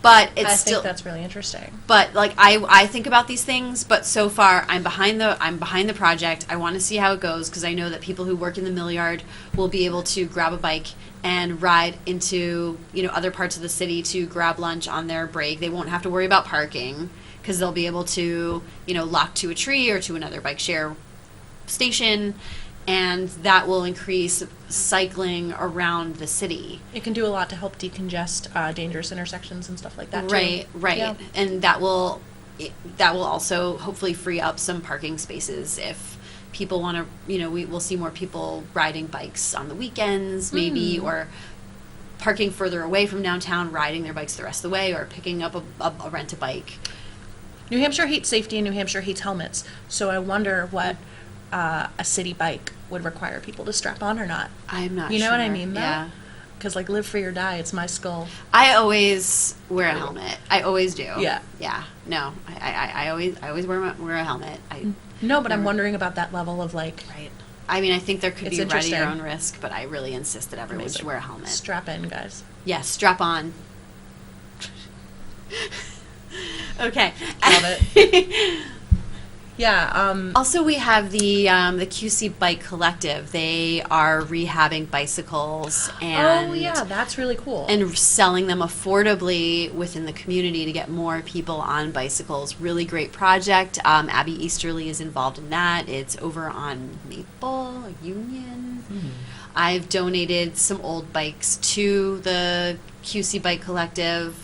But it's I still... think that's really interesting. But like I think about these things, but so far I'm behind the project. I want to see how it goes because I know that people who work in the mill yard will be able to grab a bike and ride into other parts of the city to grab lunch on their break. They won't have to worry about parking because they'll be able to, lock to a tree or to another bike share station, and that will increase cycling around the city. It can do a lot to help decongest dangerous intersections and stuff like that, too. Right. Yeah. And that will also hopefully free up some parking spaces if people want to, we'll see more people riding bikes on the weekends maybe, or parking further away from downtown, riding their bikes the rest of the way, or picking up a rent-a-bike. New Hampshire hates safety and New Hampshire hates helmets, so I wonder what a city bike would require people to strap on or not. I'm not sure. You know what I mean, though? Yeah. Because, live free or die, it's my skull. I always wear a helmet. I always do. Yeah. Yeah. No, I always wear a helmet. No, but I'm wondering about that level of, Right. I mean, I think there could It's be right at your interesting. own risk, but I really insist that everyone should wear a helmet. Strap in, guys. Yeah, strap on. Okay. Love it. Yeah. Also, we have the QC Bike Collective. They are rehabbing bicycles and oh, yeah, that's really cool. and selling them affordably within the community to get more people on bicycles. Really great project. Abby Easterly is involved in that. It's over on Maple, Union. I've donated some old bikes to the QC Bike Collective.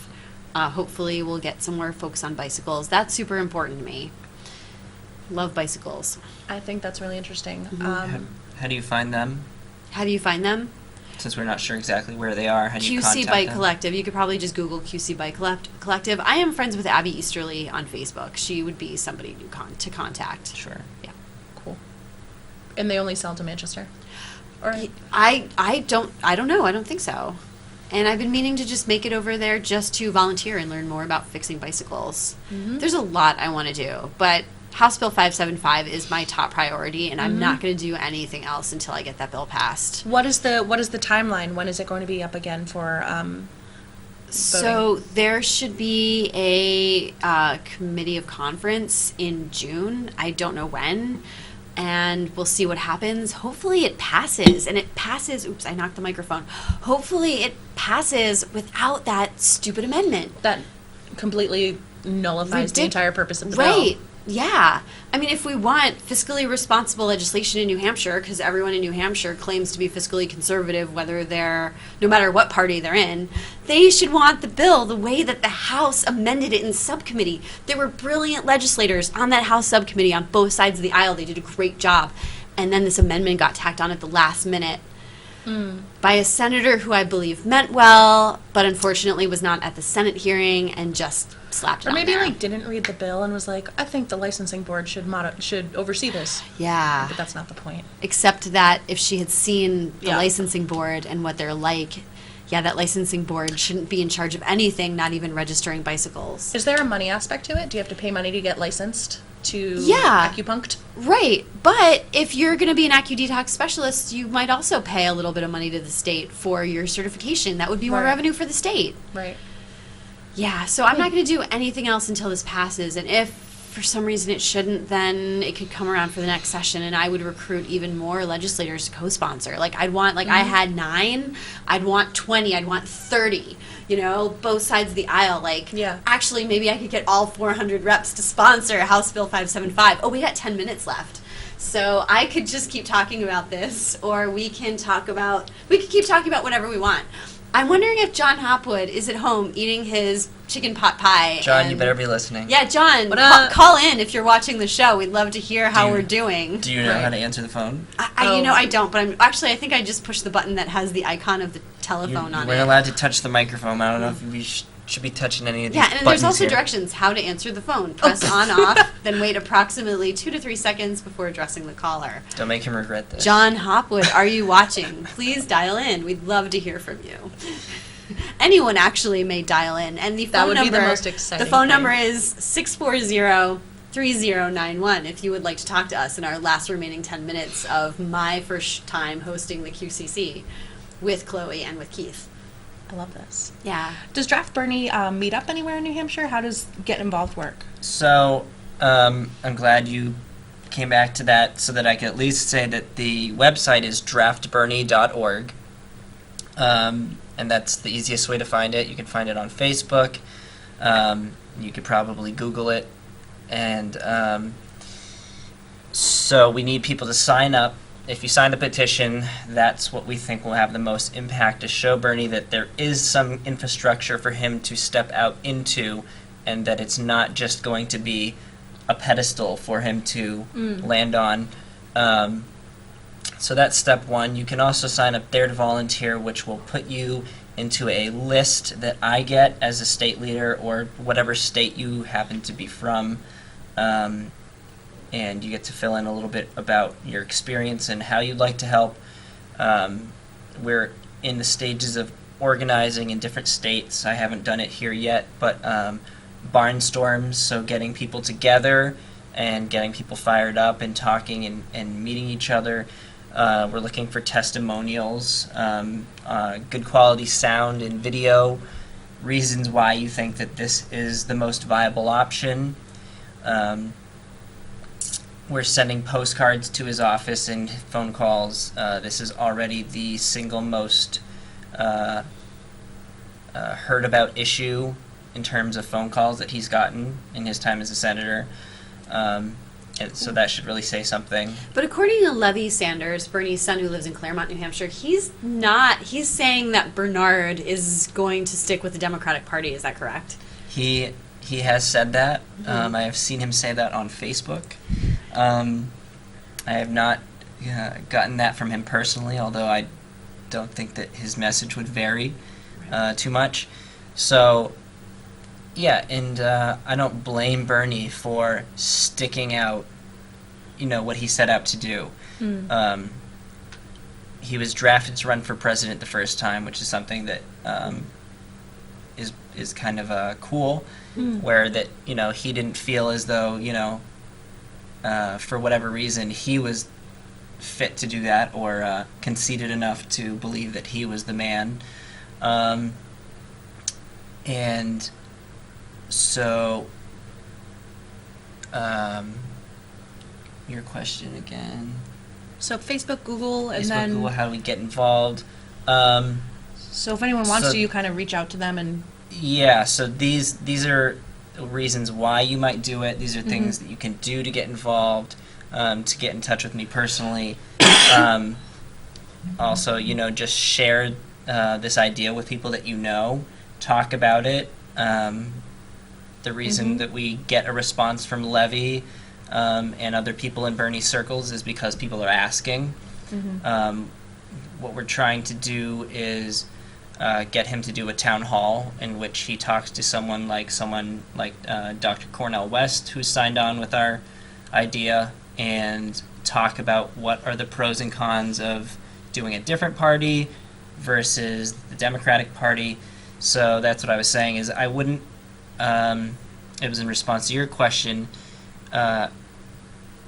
Hopefully we'll get some more folks on bicycles. That's super important to me. Love bicycles. I think that's really interesting. How do you find them? How do you find them? Since we're not sure exactly where they are, how do you QC contact Bike them? Collective. You could probably just Google QC Bike Collective. I am friends with Abby Easterly on Facebook. She would be somebody to contact. Sure. Yeah. Cool. And they only sell to Manchester? Or I don't know. I don't think so. And I've been meaning to just make it over there just to volunteer and learn more about fixing bicycles. There's a lot I want to do, but House Bill 575 is my top priority, and I'm not going to do anything else until I get that bill passed. what is the timeline? When is it going to be up again for So there should be a committee of conference in June. I don't know when. And we'll see what happens. Hopefully it passes. And it passes. Oops, I knocked the microphone. Hopefully it passes without that stupid amendment. that completely nullifies the entire purpose of the bill? Right. Yeah. I mean, if we want fiscally responsible legislation in New Hampshire, because everyone in New Hampshire claims to be fiscally conservative, no matter what party they're in, they should want the bill the way that the House amended it in subcommittee. There were brilliant legislators on that House subcommittee on both sides of the aisle. They did a great job. And then this amendment got tacked on at the last minute by a senator who I believe meant well, but unfortunately was not at the Senate hearing and just slapped it Or on maybe there. didn't read the bill and was like, I think the licensing board should oversee this. Yeah. But that's not the point. Except that if she had seen the Yeah. licensing board and what they're like, yeah, that licensing board shouldn't be in charge of anything, not even registering bicycles. Is there a money aspect to it? Do you have to pay money to get licensed to Yeah. acupunct? Right, but if you're going to be an AccuDetox specialist, you might also pay a little bit of money to the state for your certification. That would be more Right. revenue for the state. Right. Yeah, so I'm not going to do anything else until this passes, and if for some reason it shouldn't, then it could come around for the next session, and I would recruit even more legislators to co-sponsor. I want, I had 9, I'd want 20, I'd want 30, both sides of the aisle. Yeah. Actually, maybe I could get all 400 reps to sponsor House Bill 575. Oh, we got 10 minutes left. So I could just keep talking about this, or we could keep talking about whatever we want. I'm wondering if John Hopwood is at home eating his chicken pot pie. John, you better be listening. Yeah, John, What up? call in if you're watching the show. We'd love to hear how we're doing. Do you know how to answer the phone? I don't, but I think I just pushed the button that has the icon of the You telephone on weren't it. allowed to touch the microphone. I don't know if we should be touching any of these Yeah, and there's buttons also here. directions how to answer the phone. Press on, off, then wait approximately 2 to 3 seconds before addressing the caller. Don't make him regret this. John Hopwood, are you watching? Please dial in. We'd love to hear from you. Anyone actually may dial in, and the phone That would number. be the most exciting The phone thing. number is 640-3091. If you would like to talk to us in our last remaining 10 minutes of my first time hosting the QCC with Chloe and with Keith. I love this. Yeah. Does Draft Bernie meet up anywhere in New Hampshire? How does get involved work? So, I'm glad you came back to that so that I could at least say that the website is draftbernie.org. And that's the easiest way to find it. You can find it on Facebook. You could probably Google it. And so we need people to sign up. If you sign the petition, that's what we think will have the most impact to show Bernie that there is some infrastructure for him to step out into, and that it's not just going to be a pedestal for him to land on. So that's step one. You can also sign up there to volunteer, which will put you into a list that I get as a state leader, or whatever state you happen to be from. And you get to fill in a little bit about your experience and how you'd like to help. We're in the stages of organizing in different states. I haven't done it here yet, but barnstorms, so getting people together and getting people fired up and talking and meeting each other. We're looking for testimonials, good quality sound and video, reasons why you think that this is the most viable option. We're sending postcards to his office and phone calls. This is already the single most heard about issue in terms of phone calls that he's gotten in his time as a senator. And so that should really say something. But according to Levy Sanders, Bernie's son who lives in Claremont, New Hampshire, he's saying that Bernard is going to stick with the Democratic Party. Is that correct? He has said that. I have seen him say that on Facebook. I have not gotten that from him personally, although I don't think that his message would vary too much. So, yeah, and I don't blame Bernie for sticking out, what he set out to do. He was drafted to run for president the first time, which is something that is kind of cool, where that, he didn't feel as though, for whatever reason, he was fit to do that, or conceited enough to believe that he was the man. And so, your question again. So Facebook, Google, and Facebook, then... Google, how do we get involved? So if anyone wants to, you kind of reach out to them and... Yeah, so these are reasons why you might do it. These are things that you can do to get involved, to get in touch with me personally. Also, just share this idea with people that you know. Talk about it. The reason that we get a response from Levy and other people in Bernie circles is because people are asking. What we're trying to do is get him to do a town hall in which he talks to someone like Dr. Cornel West, who's signed on with our idea, and talk about what are the pros and cons of doing a different party versus the Democratic Party. So that's what I was saying, is I wouldn't, it was in response to your question, I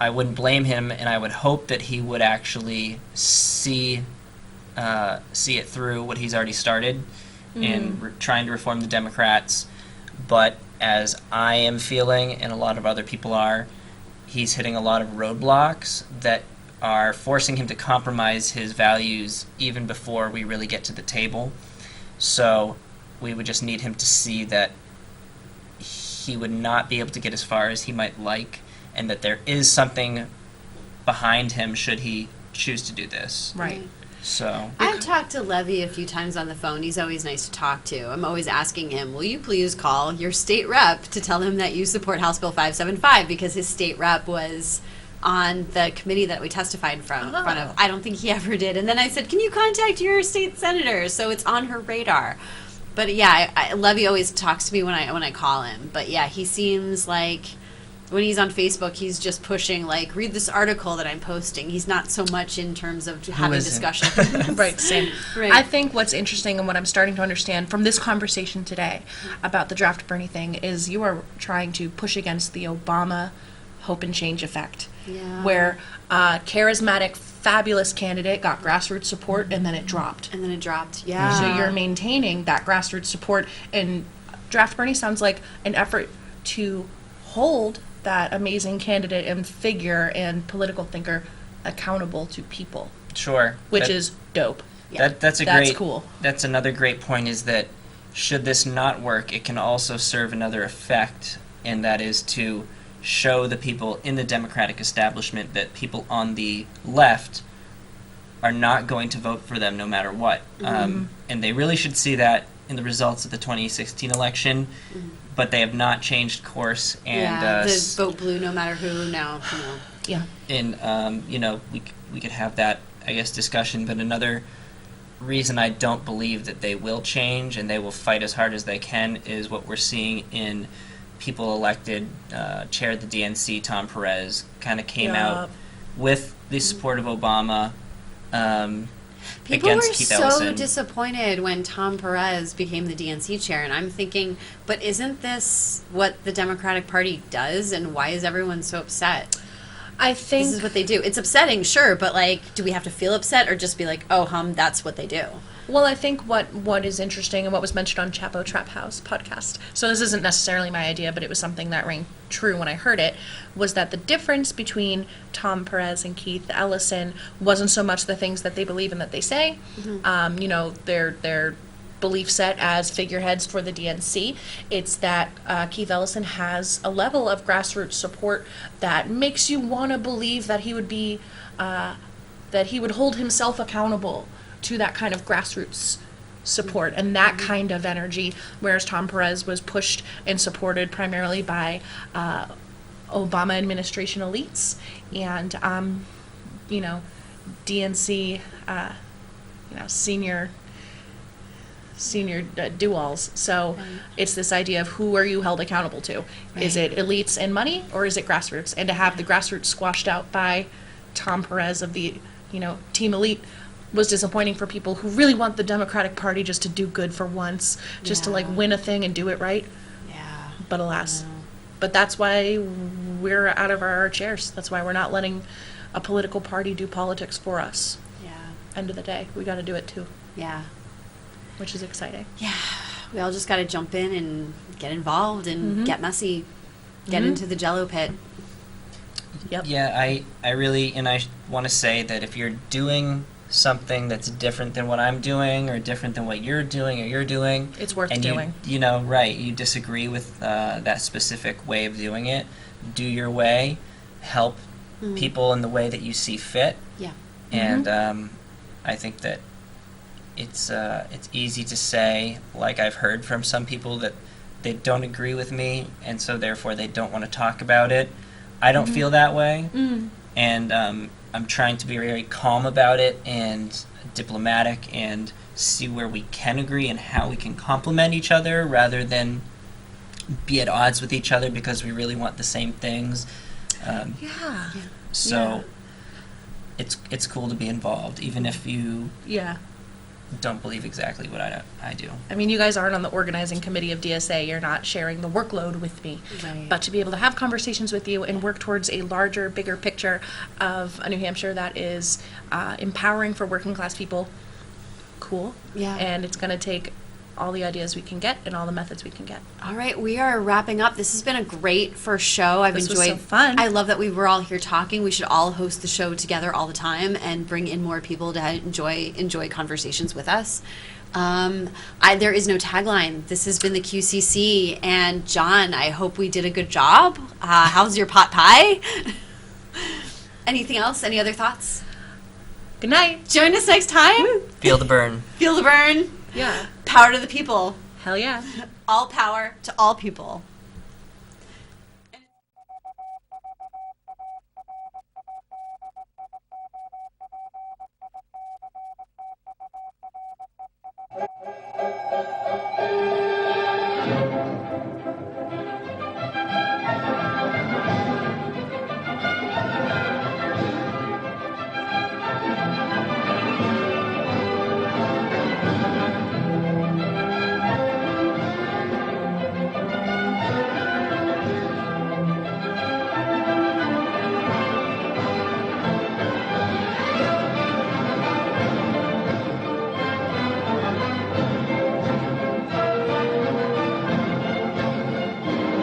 wouldn't blame him, and I would hope that he would actually see it through what he's already started and trying to reform the Democrats. But as I am feeling, and a lot of other people are, he's hitting a lot of roadblocks that are forcing him to compromise his values even before we really get to the table. So we would just need him to see that he would not be able to get as far as he might like, and that there is something behind him should he choose to do this. Right. So I've talked to Levy a few times on the phone. He's always nice to talk to. I'm always asking him, will you please call your state rep to tell him that you support House Bill 575, because his state rep was on the committee that we testified from in front of. I don't think he ever did. And then I said, can you contact your state senator? So it's on her radar. But yeah, Levy always talks to me when I call him. But yeah, he seems like when he's on Facebook, he's just pushing, like, read this article that I'm posting. He's not so much in terms of having discussion. Right, same. Right. I think what's interesting and what I'm starting to understand from this conversation today about the Draft Bernie thing is you are trying to push against the Obama hope and change effect, where a charismatic, fabulous candidate got grassroots support and then it dropped. Yeah. So you're maintaining that grassroots support, and Draft Bernie sounds like an effort to hold that amazing candidate and figure and political thinker accountable to people. Sure. Which is dope. That's That's cool. That's another great point, is that should this not work, it can also serve another effect, and that is to show the people in the Democratic establishment that people on the left are not going to vote for them no matter what. And they really should see that in the results of the 2016 election, but they have not changed course. And the vote blue no matter who. No. Yeah. And we could have that, I guess, discussion. But another reason I don't believe that they will change and they will fight as hard as they can is what we're seeing in people elected. Chair of the DNC, Tom Perez, kind of came out with the support of Obama. People were against Keith so Ellison. disappointed when Tom Perez became the DNC chair, and I'm thinking, but isn't this what the Democratic Party does, and why is everyone so upset? I think This is what they do. It's upsetting, sure, but like, do we have to feel upset or just be like, oh, that's what they do? Well, I think what is interesting and what was mentioned on Chapo Trap House podcast, so this isn't necessarily my idea, but it was something that rang true when I heard it, was that the difference between Tom Perez and Keith Ellison wasn't so much the things that they believe and that they say, their belief set as figureheads for the DNC. It's that Keith Ellison has a level of grassroots support that makes you want to believe that he would be, that he would hold himself accountable to that kind of grassroots support and that kind of energy, whereas Tom Perez was pushed and supported primarily by Obama administration elites and, DNC, senior do-alls. So it's this idea of who are you held accountable to? Is it elites and money, or is it grassroots? And to have the grassroots squashed out by Tom Perez of the, Team Elite was disappointing for people who really want the Democratic Party just to do good for once, just to like win a thing and do it right. Yeah. But alas. But that's why we're out of our chairs. That's why we're not letting a political party do politics for us. Yeah. End of the day, we got to do it too, Yeah. which is exciting. Yeah. We all just got to jump in and get involved and get messy, get into the Jello pit. Yep. Yeah, I really, and I want to say that if you're doing something that's different than what I'm doing or different than what you're doing or you're doing, It's worth and doing. you disagree with that specific way of doing it, do your way, help people in the way that you see fit. Yeah. And I think that it's easy to say, like I've heard from some people, that they don't agree with me and so therefore they don't want to talk about it. I don't feel that way, and I'm trying to be very calm about it and diplomatic and see where we can agree and how we can complement each other rather than be at odds with each other because we really want the same things. So it's cool to be involved, even if you don't believe exactly what I do. I mean, you guys aren't on the organizing committee of DSA. You're not sharing the workload with me. Right. But to be able to have conversations with you and work towards a larger, bigger picture of a New Hampshire that is empowering for working class people, cool. Yeah. And it's going to take all the ideas we can get and all the methods we can get. All right, we are wrapping up. This has been a great first show. I've This was enjoyed. so fun. I love that we were all here talking. We should all host the show together all the time and bring in more people to enjoy conversations with us. There is no tagline. This has been the QCC, and John, I hope we did a good job. How's your pot pie? Anything else? Any other thoughts? Good night. Join us next time. Feel the burn. Feel the burn. Yeah. Power to the people. Hell yeah. All power to all people.